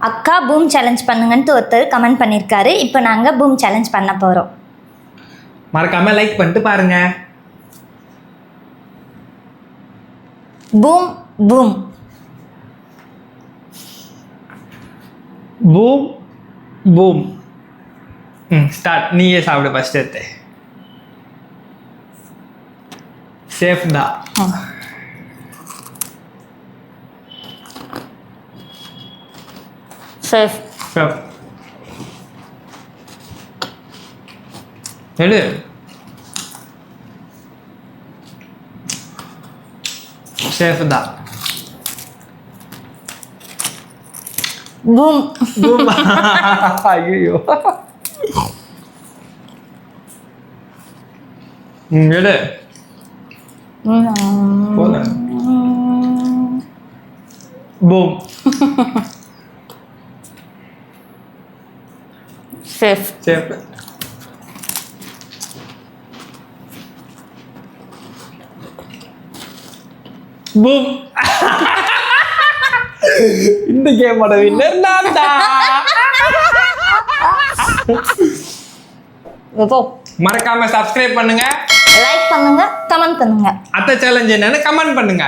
அக்கா boom challenge பண்ணுங்கன்ட்டு ஒருத்தர் comment பண்ணியிருக்காரு. இப்போ நாங்கள் பூம் சேலஞ்ச் பண்ண போகிறோம். மறக்காம லைக் பண்ணிட்டு பாருங்க. Boom boom boom boom. Start. நீயே சாப்பிடு ஃபர்ஸ்ட் எடுத்து. சேஃப் தான். சேஃப். எடு. சேஃப் தான். Boom boom. ஐயோ. எடு. போதும். பூம். சேஃப். சேஃப். பூம். இந்த கேமோட வின்னர் நான் தான். மறக்காம சப்ஸ்கிரைப் பண்ணுங்க, லைக் பண்ணுங்க, கமெண்ட் பண்ணுங்க. அத்தை சேலஞ்ச் என்னன்னு கமெண்ட் பண்ணுங்க.